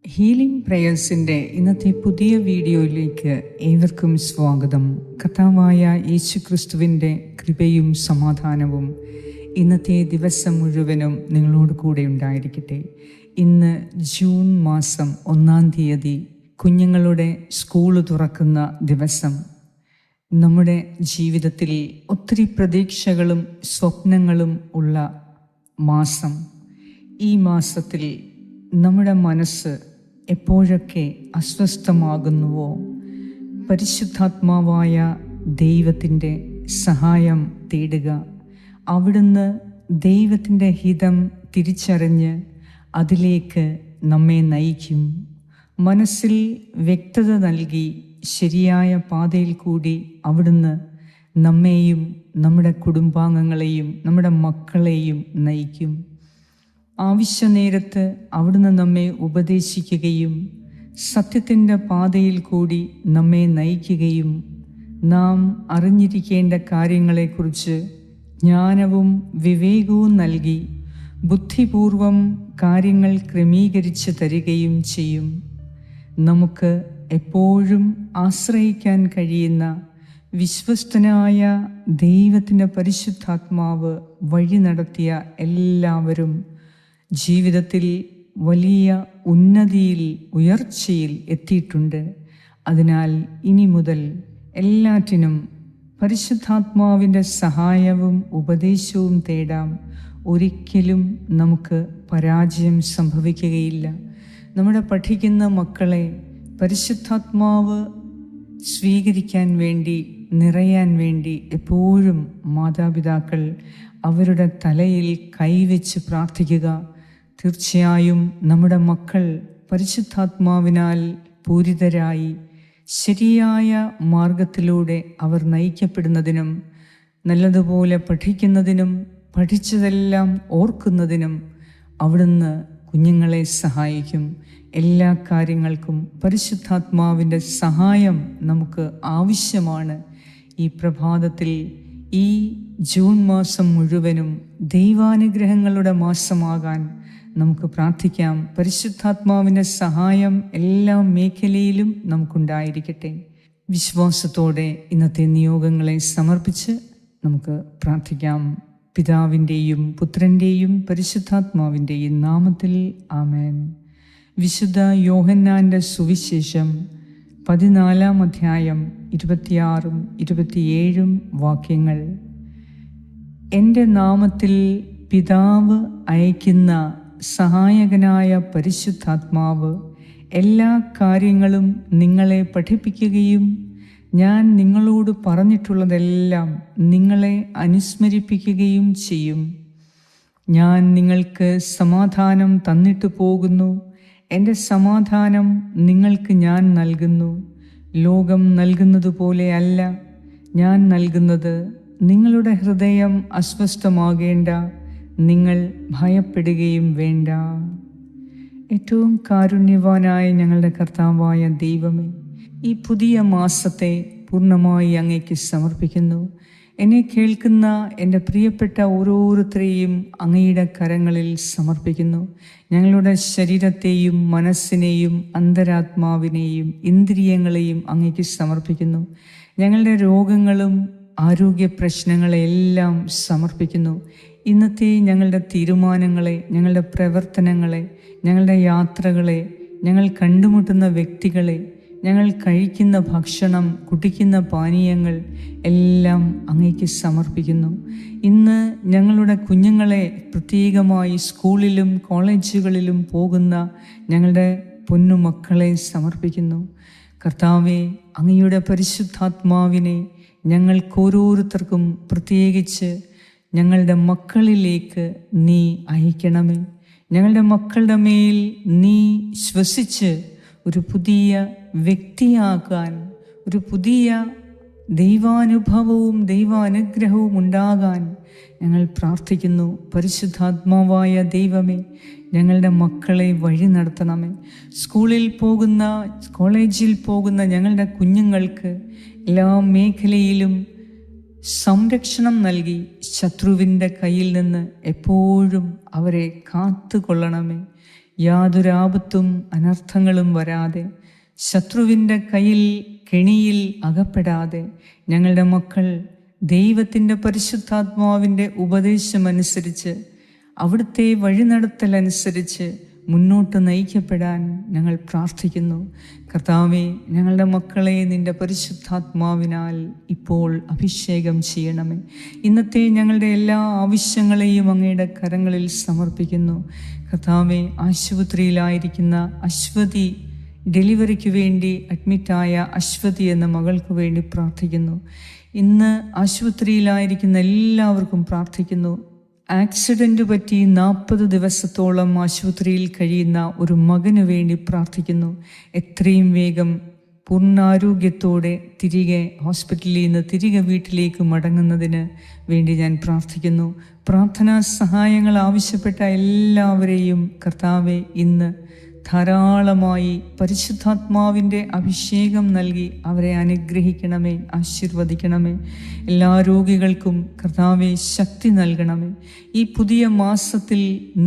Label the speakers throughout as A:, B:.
A: Healing പ്രേയേഴ്സിൻ്റെ ഇന്നത്തെ പുതിയ വീഡിയോയിലേക്ക് ഏവർക്കും സ്വാഗതം. കർത്താവായ യേശുക്രിസ്തുവിൻ്റെ കൃപയും സമാധാനവും ഇന്നത്തെ ദിവസം മുഴുവനും നിങ്ങളോട് കൂടെ ഉണ്ടായിരിക്കട്ടെ. ഇന്ന് ജൂൺ മാസം 1-ാം തീയതി, കുഞ്ഞുങ്ങളുടെ സ്കൂള് തുറക്കുന്ന ദിവസം. നമ്മുടെ ജീവിതത്തിൽ ഒത്തിരി പ്രതീക്ഷകളും സ്വപ്നങ്ങളും ഉള്ള മാസം. ഈ മാസത്തിൽ നമ്മുടെ മനസ്സ് എപ്പോഴൊക്കെ അസ്വസ്ഥമാകുന്നുവോ, പരിശുദ്ധാത്മാവായ ദൈവത്തിൻ്റെ സഹായം തേടുക. അവിടുന്ന് ദൈവത്തിൻ്റെ ഹിതം തിരിച്ചറിഞ്ഞ് അതിലേക്ക് നമ്മെ നയിക്കും. മനസ്സിൽ വ്യക്തത നൽകി ശരിയായ പാതയിൽ കൂടി അവിടുന്ന് നമ്മെയും നമ്മുടെ കുടുംബാംഗങ്ങളെയും നമ്മുടെ മക്കളെയും നയിക്കും. ആവശ്യനേരത്ത് അവിടുന്ന് നമ്മെ ഉപദേശിക്കുകയും സത്യത്തിൻ്റെ പാതയിൽ കൂടി നമ്മെ നയിക്കുകയും നാം അറിഞ്ഞിരിക്കേണ്ട കാര്യങ്ങളെക്കുറിച്ച് ജ്ഞാനവും വിവേകവും നൽകി ബുദ്ധിപൂർവം കാര്യങ്ങൾ ക്രമീകരിച്ച് തരികയും ചെയ്യും. നമുക്ക് എപ്പോഴും ആശ്രയിക്കാൻ കഴിയുന്ന വിശ്വസ്തനായ ദൈവത്തിൻ്റെ പരിശുദ്ധാത്മാവ് വഴി നടത്തിയ എല്ലാവരും ജീവിതത്തിൽ വലിയ ഉന്നതിയിൽ, ഉയർച്ചയിൽ എത്തിയിട്ടുണ്ട്. അതിനാൽ ഇനി മുതൽ എല്ലാറ്റിനും പരിശുദ്ധാത്മാവിൻ്റെ സഹായവും ഉപദേശവും തേടാം. ഒരിക്കലും നമുക്ക് പരാജയം സംഭവിക്കുകയില്ല. നമ്മുടെ പഠിക്കുന്ന മക്കളെ പരിശുദ്ധാത്മാവ് സ്വീകരിക്കാൻ വേണ്ടി, നിറയാൻ വേണ്ടി എപ്പോഴും മാതാപിതാക്കൾ അവരുടെ തലയിൽ കൈവച്ച് പ്രാർത്ഥിക്കുക. തീർച്ചയായും നമ്മുടെ മക്കൾ പരിശുദ്ധാത്മാവിനാൽ പൂരിതരായി ശരിയായ മാർഗത്തിലൂടെ അവർ നയിക്കപ്പെടുന്നതിനും നല്ലതുപോലെ പഠിക്കുന്നതിനും പഠിച്ചതെല്ലാം ഓർക്കുന്നതിനും അവിടുന്ന് കുഞ്ഞുങ്ങളെ സഹായിക്കും. എല്ലാ കാര്യങ്ങൾക്കും പരിശുദ്ധാത്മാവിൻ്റെ സഹായം നമുക്ക് ആവശ്യമാണ്. ഈ പ്രഭാതത്തിൽ, ഈ ജൂൺ മാസം മുഴുവനും ദൈവാനുഗ്രഹങ്ങളുടെ മാസമാകാൻ നമുക്ക് പ്രാർത്ഥിക്കാം. പരിശുദ്ധാത്മാവിൻ്റെ സഹായം എല്ലാ മേഖലയിലും നമുക്കുണ്ടായിരിക്കട്ടെ. വിശ്വാസത്തോടെ ഇന്നത്തെ നിയോഗങ്ങളെ സമർപ്പിച്ച് നമുക്ക് പ്രാർത്ഥിക്കാം. പിതാവിൻ്റെയും പുത്രൻ്റെയും പരിശുദ്ധാത്മാവിൻ്റെയും നാമത്തിൽ ആമേൻ. വിശുദ്ധ യോഹന്നാൻ്റെ സുവിശേഷം 14-ാം അധ്യായം 26-27 വാക്യങ്ങൾ. എൻ്റെ നാമത്തിൽ പിതാവ് അയക്കുന്ന സഹായകനായ പരിശുദ്ധാത്മാവ് എല്ലാ കാര്യങ്ങളും നിങ്ങളെ പഠിപ്പിക്കുകയും ഞാൻ നിങ്ങളോട് പറഞ്ഞിട്ടുള്ളതെല്ലാം നിങ്ങളെ അനുസ്മരിപ്പിക്കുകയും ചെയ്യും. ഞാൻ നിങ്ങൾക്ക് സമാധാനം തന്നിട്ട് പോകുന്നു. എൻ്റെ സമാധാനം നിങ്ങൾക്ക് ഞാൻ നൽകുന്നു. ലോകം നൽകുന്നത് പോലെ അല്ല ഞാൻ നൽകുന്നത്. നിങ്ങളുടെ ഹൃദയം അസ്വസ്ഥമാകേണ്ട, നിങ്ങൾ ഭയപ്പെടുകയും വേണ്ട. ഏറ്റവും കാരുണ്യവാനായ ഞങ്ങളുടെ കർത്താവായ ദൈവമേ, ഈ പുതിയ മാസത്തെ പൂർണ്ണമായി അങ്ങേക്ക് സമർപ്പിക്കുന്നു. എന്നെ കേൾക്കുന്ന എൻ്റെ പ്രിയപ്പെട്ട ഓരോരുത്തരെയും അങ്ങയുടെ കരങ്ങളിൽ സമർപ്പിക്കുന്നു. ഞങ്ങളുടെ ശരീരത്തെയും മനസ്സിനെയും അന്തരാത്മാവിനെയും ഇന്ദ്രിയങ്ങളെയും അങ്ങേക്ക് സമർപ്പിക്കുന്നു. ഞങ്ങളുടെ രോഗങ്ങളും ആരോഗ്യ പ്രശ്നങ്ങളെല്ലാം സമർപ്പിക്കുന്നു. ഇന്നത്തെ ഞങ്ങളുടെ തീരുമാനങ്ങളെ, ഞങ്ങളുടെ പ്രവർത്തനങ്ങളെ, ഞങ്ങളുടെ യാത്രകളെ, ഞങ്ങൾ കണ്ടുമുട്ടുന്ന വ്യക്തികളെ, ഞങ്ങൾ കഴിക്കുന്ന ഭക്ഷണം, കുടിക്കുന്ന പാനീയങ്ങൾ എല്ലാം അങ്ങേക്ക് സമർപ്പിക്കുന്നു. ഇന്ന് ഞങ്ങളുടെ കുഞ്ഞുങ്ങളെ, പ്രത്യേകമായി സ്കൂളിലും കോളേജുകളിലും പോകുന്ന ഞങ്ങളുടെ പൊന്നുമക്കളെ സമർപ്പിക്കുന്നു. കർത്താവേ, അങ്ങയുടെ പരിശുദ്ധാത്മാവിനെ ഞങ്ങൾക്കോരോരുത്തർക്കും, പ്രത്യേകിച്ച് ഞങ്ങളുടെ മക്കളിലേക്ക് നീ അയക്കണമേ. ഞങ്ങളുടെ മക്കളുടെ മേൽ നീ ശ്വസിച്ച് ഒരു പുതിയ വ്യക്തിയാകാൻ, ഒരു പുതിയ ദൈവാനുഭവവും ദൈവാനുഗ്രഹവും ഉണ്ടാകാൻ ഞങ്ങൾ പ്രാർത്ഥിക്കുന്നു. പരിശുദ്ധാത്മാവായ ദൈവമേ, ഞങ്ങളുടെ മക്കളെ വഴി നടത്തണമേ. സ്കൂളിൽ പോകുന്ന, കോളേജിൽ പോകുന്ന ഞങ്ങളുടെ കുഞ്ഞുങ്ങൾക്ക് എല്ലാ മേഖലയിലും സംരക്ഷണം നൽകി ശത്രുവിൻ്റെ കയ്യിൽ നിന്ന് എപ്പോഴും അവരെ കാത്തുകൊള്ളണമേ. യാതൊരു ആപത്തും അനർത്ഥങ്ങളും വരാതെ, ശത്രുവിൻ്റെ കെണിയിൽ അകപ്പെടാതെ ഞങ്ങളുടെ മക്കൾ ദൈവത്തിൻ്റെ പരിശുദ്ധാത്മാവിൻ്റെ ഉപദേശമനുസരിച്ച്, അവിടുത്തെ വഴിനടത്തലനുസരിച്ച് മുന്നോട്ട് നയിക്കപ്പെടാൻ ഞങ്ങൾ പ്രാർത്ഥിക്കുന്നു. കർത്താവേ, ഞങ്ങളുടെ മക്കളെ നിൻ്റെ പരിശുദ്ധാത്മാവിനാൽ ഇപ്പോൾ അഭിഷേകം ചെയ്യണമേ. ഇന്നത്തെ ഞങ്ങളുടെ എല്ലാ ആവശ്യങ്ങളെയും അങ്ങയുടെ കരങ്ങളിൽ സമർപ്പിക്കുന്നു. കർത്താവേ, ആശുപത്രിയിലായിരിക്കുന്ന അശ്വതി, ഡെലിവറിക്ക് വേണ്ടി അഡ്മിറ്റായ അശ്വതി എന്ന മകൾക്ക് വേണ്ടി പ്രാർത്ഥിക്കുന്നു. ഇന്ന് ആശുപത്രിയിലായിരിക്കുന്ന എല്ലാവർക്കും പ്രാർത്ഥിക്കുന്നു. ആക്സിഡൻറ്റ് പറ്റി 40 ദിവസത്തോളം ആശുപത്രിയിൽ കഴിയുന്ന ഒരു മകന് വേണ്ടി പ്രാർത്ഥിക്കുന്നു. എത്രയും വേഗം പൂർണ്ണാരോഗ്യത്തോടെ ഹോസ്പിറ്റലിൽ നിന്ന് തിരികെ വീട്ടിലേക്ക് മടങ്ങുന്നതിന് വേണ്ടി ഞാൻ പ്രാർത്ഥിക്കുന്നു. പ്രാർത്ഥനാ സഹായങ്ങൾ ആവശ്യപ്പെട്ട എല്ലാവരെയും കർത്താവെ ഇന്ന് ധാരാളമായി പരിശുദ്ധാത്മാവിൻ്റെ അഭിഷേകം നൽകി അവരെ അനുഗ്രഹിക്കണമേ, ആശീർവദിക്കണമേ. എല്ലാ രോഗികൾക്കും കർത്താവെ ശക്തി നൽകണമേ. ഈ പുതിയ മാസത്തിൽ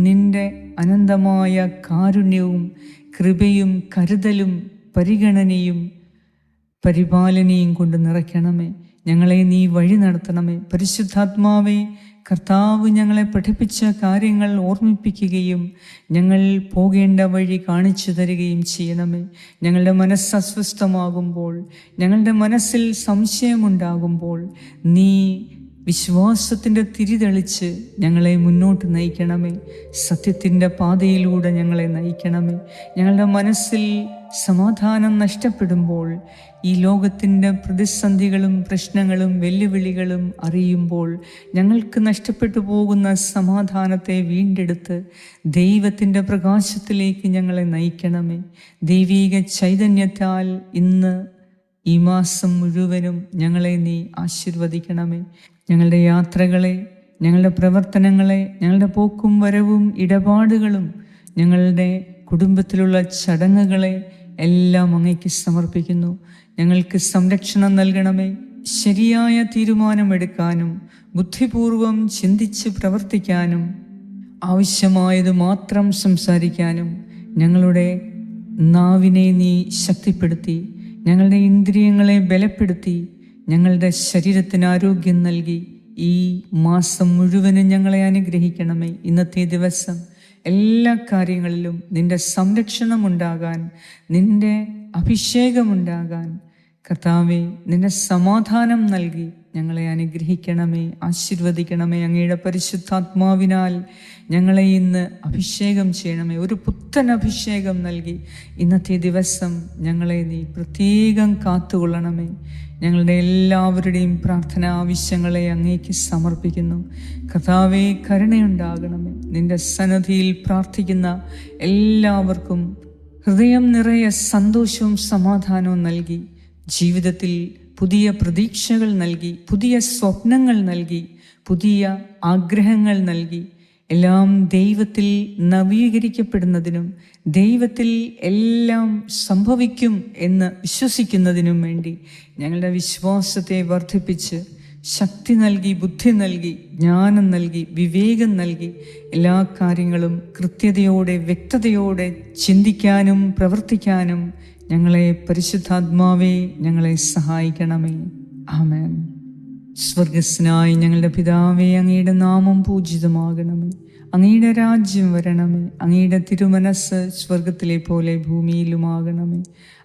A: നിൻ്റെ അനന്തമായ കാരുണ്യവും കൃപയും കരുതലും പരിഗണനയും പരിപാലനയും കൊണ്ട് നിറയ്ക്കണമേ. ഞങ്ങളെ നീ വഴി നടത്തണമേ. പരിശുദ്ധാത്മാവേ, കർത്താവ് ഞങ്ങളെ പഠിപ്പിച്ച കാര്യങ്ങൾ ഓർമ്മിപ്പിക്കുകയും ഞങ്ങൾ പോകേണ്ട വഴി കാണിച്ചു തരികയും ചെയ്യണമേ. ഞങ്ങളുടെ മനസ്സ് അസ്വസ്ഥമാകുമ്പോൾ, ഞങ്ങളുടെ മനസ്സിൽ സംശയമുണ്ടാകുമ്പോൾ നീ വിശ്വാസത്തിൻ്റെ തിരിതെളിച്ച് ഞങ്ങളെ മുന്നോട്ട് നയിക്കണമേ. സത്യത്തിൻ്റെ പാതയിലൂടെ ഞങ്ങളെ നയിക്കണമേ. ഞങ്ങളുടെ മനസ്സിൽ സമാധാനം നഷ്ടപ്പെടുമ്പോൾ, ഈ ലോകത്തിൻ്റെ പ്രതിസന്ധികളും പ്രശ്നങ്ങളും വെല്ലുവിളികളും അറിയുമ്പോൾ ഞങ്ങൾക്ക് നഷ്ടപ്പെട്ടു പോകുന്ന സമാധാനത്തെ വീണ്ടെടുത്ത് ദൈവത്തിൻ്റെ പ്രകാശത്തിലേക്ക് ഞങ്ങളെ നയിക്കണമേ. ദൈവീക ചൈതന്യത്താൽ ഇന്ന് ഈ മാസം മുഴുവനും ഞങ്ങളെ നീ ആശീർവദിക്കണമേ. ഞങ്ങളുടെ യാത്രകളെ, ഞങ്ങളുടെ പ്രവർത്തനങ്ങളെ, ഞങ്ങളുടെ പോക്കും വരവും ഇടപാടുകളും, ഞങ്ങളുടെ കുടുംബത്തിലുള്ള ചടങ്ങുകളെ എല്ലാം അങ്ങേക്ക് സമർപ്പിക്കുന്നു. ഞങ്ങൾക്ക് സംരക്ഷണം നൽകണമേ. ശരിയായ തീരുമാനമെടുക്കാനും ബുദ്ധിപൂർവം ചിന്തിച്ച് പ്രവർത്തിക്കാനും ആവശ്യമായത് മാത്രം സംസാരിക്കാനും ഞങ്ങളുടെ നാവിനെ നീ ശക്തിപ്പെടുത്തി, ഞങ്ങളുടെ ഇന്ദ്രിയങ്ങളെ ബലപ്പെടുത്തി, ഞങ്ങളുടെ ശരീരത്തിന് ആരോഗ്യം നൽകി ഈ മാസം മുഴുവനും ഞങ്ങളെ അനുഗ്രഹിക്കണമേ. ഇന്നത്തെ ദിവസം എല്ലാ കാര്യങ്ങളിലും നിൻ്റെ സംരക്ഷണമുണ്ടാകാൻ, നിൻ്റെ അഭിഷേകമുണ്ടാകാൻ കർത്താവേ, നിൻ്റെ സമാധാനം നൽകി ഞങ്ങളെ അനുഗ്രഹിക്കണമേ, ആശീർവദിക്കണമേ. അങ്ങയുടെ പരിശുദ്ധാത്മാവിനാൽ ഞങ്ങളെ ഇന്ന് അഭിഷേകം ചെയ്യണമേ. ഒരു പുത്തൻ അഭിഷേകം നൽകി ഇന്നത്തെ ദിവസം ഞങ്ങളെ നീ പ്രത്യേകം കാത്തുകൊള്ളണമേ. ഞങ്ങളുടെ എല്ലാവരുടെയും പ്രാർത്ഥന ആവശ്യങ്ങളെ അങ്ങേക്ക് സമർപ്പിക്കുന്നു. കർത്താവേ, കരുണയുണ്ടാകണമേ. നിൻ്റെ സന്നിധിയിൽ പ്രാർത്ഥിക്കുന്ന എല്ലാവർക്കും ഹൃദയം നിറയെ സന്തോഷവും സമാധാനവും നൽകി, ജീവിതത്തിൽ പുതിയ പ്രതീക്ഷകൾ നൽകി, പുതിയ സ്വപ്നങ്ങൾ നൽകി, പുതിയ ആഗ്രഹങ്ങൾ നൽകി, എല്ലാം ദൈവത്തിൽ നവീകരിക്കപ്പെടുന്നതിനും ദൈവത്തിൽ എല്ലാം സംഭവിക്കും എന്ന് വിശ്വസിക്കുന്നതിനും വേണ്ടി ഞങ്ങളുടെ വിശ്വാസത്തെ വർദ്ധിപ്പിച്ച് ശക്തി നൽകി, ബുദ്ധി നൽകി, ജ്ഞാനം നൽകി, വിവേകം നൽകി, എല്ലാ കാര്യങ്ങളും കൃത്യതയോടെ വ്യക്തതയോടെ ചിന്തിക്കാനും പ്രവർത്തിക്കാനും ഞങ്ങളെ പരിശുദ്ധാത്മാവേ ഞങ്ങളെ സഹായിക്കണമേ. ആമേൻ. സ്വർഗസ്നായ ഞങ്ങളുടെ പിതാവേ, അങ്ങയുടെ നാമം പൂജിതമാകണമേ. അങ്ങയുടെ രാജ്യം വരണമേ. അങ്ങയുടെ തിരുമനസ് സ്വർഗത്തിലെ പോലെ ഭൂമിയിലുമാകണമേ.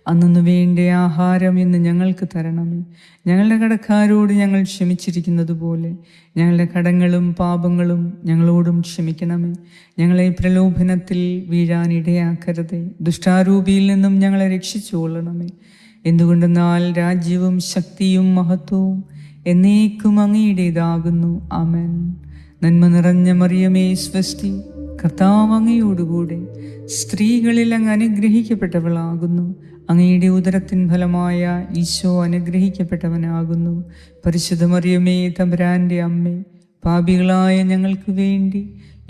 A: അന്നു വേണ്ട ആഹാരം ഇന്ന് ഞങ്ങൾക്ക് തരണമേ. ഞങ്ങളുടെ കടക്കാരോട് ഞങ്ങൾ ക്ഷമിച്ചിരിക്കുന്നത് പോലെ ഞങ്ങളുടെ കടങ്ങളും പാപങ്ങളും ഞങ്ങളോടും ക്ഷമിക്കണമേ. ഞങ്ങളെ പ്രലോഭനത്തിൽ വീഴാനിടയാക്കരുതേ. ദുഷ്ടാരൂപിയിൽ നിന്നും ഞങ്ങളെ രക്ഷിച്ചുകൊള്ളണമേ. എന്തുകൊണ്ടെന്നാൽ രാജ്യവും ശക്തിയും മഹത്വവും എന്നേക്കും അങ്ങയുടേതാകുന്നു. ആമേൻ. നന്മ നിറഞ്ഞ മറിയമേ, സ്വസ്തി, കർത്താവ് അങ്ങയോടുകൂടെ സ്ത്രീകളിൽ അങ്ങ് അനുഗ്രഹിക്കപ്പെട്ടവളാകുന്നു. അങ്ങയുടെ ഉദരത്തിൻ ഫലമായ ഈശോ അനുഗ്രഹിക്കപ്പെട്ടവനാകുന്നു. പരിശുദ്ധ മറിയമേ, തമ്പുരാൻ്റെ അമ്മേ, പാപികളായ ഞങ്ങൾക്ക് വേണ്ടി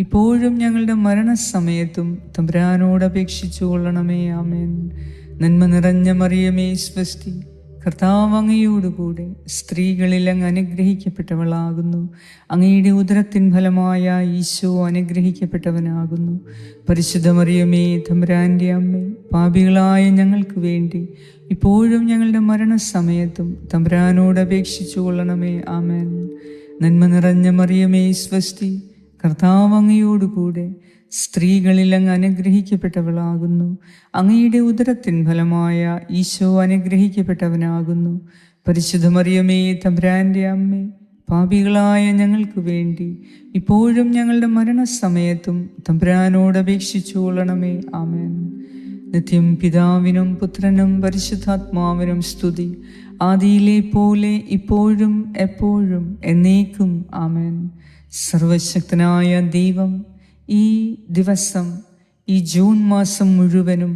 A: ഇപ്പോഴും ഞങ്ങളുടെ മരണസമയത്തും തമ്പുരാനോട് അപേക്ഷിച്ചു കൊള്ളണമേ. ആമേൻ. നന്മ നിറഞ്ഞ മറിയമേ, സ്വസ്തി, കർത്താവ് അങ്ങയോടുകൂടെ സ്ത്രീകളിൽ അങ്ങ് അനുഗ്രഹിക്കപ്പെട്ടവളാകുന്നു. അങ്ങയുടെ ഉദരത്തിൻ ഫലമായ ഈശോ അനുഗ്രഹിക്കപ്പെട്ടവനാകുന്നു. പരിശുദ്ധ മറിയമേ, തമ്പുരാൻ്റെ അമ്മേ, പാപികളായ ഞങ്ങൾക്ക് വേണ്ടി ഇപ്പോഴും ഞങ്ങളുടെ മരണസമയത്തും തമ്പുരാനോട് അപേക്ഷിച്ചു കൊള്ളണമേ. ആമേൻ. നന്മ നിറഞ്ഞ മറിയമേ, സ്വസ്തി, കർത്താവ് അങ്ങയോടുകൂടെ സ്ത്രീകളിൽ അങ്ങ് അനുഗ്രഹിക്കപ്പെട്ടവളാകുന്നു. അങ്ങയുടെ ഉദരത്തിൻ ഫലമായ ഈശോ അനുഗ്രഹിക്കപ്പെട്ടവനാകുന്നു. പരിശുദ്ധ മറിയമേ, തമ്പുരാൻ്റെ അമ്മേ, പാപികളായ ഞങ്ങൾക്ക് വേണ്ടി ഇപ്പോഴും ഞങ്ങളുടെ മരണസമയത്തും തമ്പുരാനോട് അപേക്ഷിച്ചു കൊള്ളണമേ. ആമേൻ. നിത്യം പിതാവിനും പുത്രനും പരിശുദ്ധാത്മാവിനും സ്തുതി, ആദിയിലെ പോലെ ഇപ്പോഴും എപ്പോഴും എന്നേക്കും. ആമേൻ. സർവശക്തനായ ദൈവം ഈ ദിവസം, ഈ ജൂൺ മാസം മുഴുവനും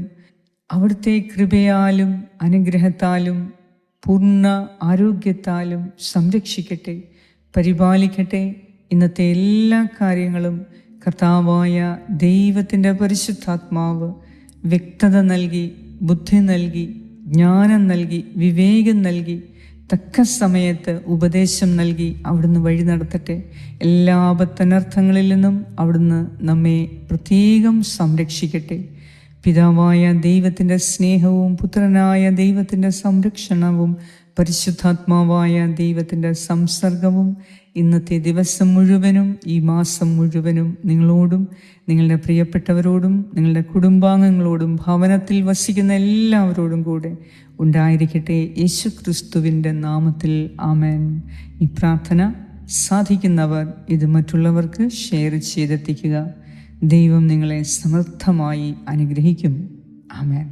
A: അവിടുത്തെ കൃപയാലും അനുഗ്രഹത്താലും പൂർണ്ണ ആരോഗ്യത്താലും സംരക്ഷിക്കട്ടെ, പരിപാലിക്കട്ടെ. ഇന്നത്തെ എല്ലാ കാര്യങ്ങളും കർത്താവായ ദൈവത്തിൻ്റെ പരിശുദ്ധാത്മാവ് വ്യക്തത നൽകി, ബുദ്ധി നൽകി, ജ്ഞാനം നൽകി, വിവേകം നൽകി, തക്ക സമയത്ത് ഉപദേശം നൽകി അവിടുന്ന് വഴി നടത്തട്ടെ. എല്ലാ ആപത്തനർത്ഥങ്ങളിൽ നിന്നും അവിടുന്ന് നമ്മെ പ്രത്യേകം സംരക്ഷിക്കട്ടെ. പിതാവായ ദൈവത്തിൻ്റെ സ്നേഹവും പുത്രനായ ദൈവത്തിൻ്റെ സംരക്ഷണവും പരിശുദ്ധാത്മാവായ ദൈവത്തിൻ്റെ സംസർഗവും ഇന്നത്തെ ദിവസം മുഴുവനും ഈ മാസം മുഴുവനും നിങ്ങളോടും നിങ്ങളുടെ പ്രിയപ്പെട്ടവരോടും നിങ്ങളുടെ കുടുംബാംഗങ്ങളോടും ഭവനത്തിൽ വസിക്കുന്ന എല്ലാവരോടും കൂടെ ഉണ്ടായിരിക്കട്ടെ. യേശു ക്രിസ്തുവിൻ്റെ നാമത്തിൽ ആമേൻ. ഈ പ്രാർത്ഥന സാധിക്കുന്നവർ ഇത് മറ്റുള്ളവർക്ക് ഷെയർ ചെയ്തെത്തിക്കുക. ദൈവം നിങ്ങളെ സമൃദ്ധമായി അനുഗ്രഹിക്കും. ആമേൻ.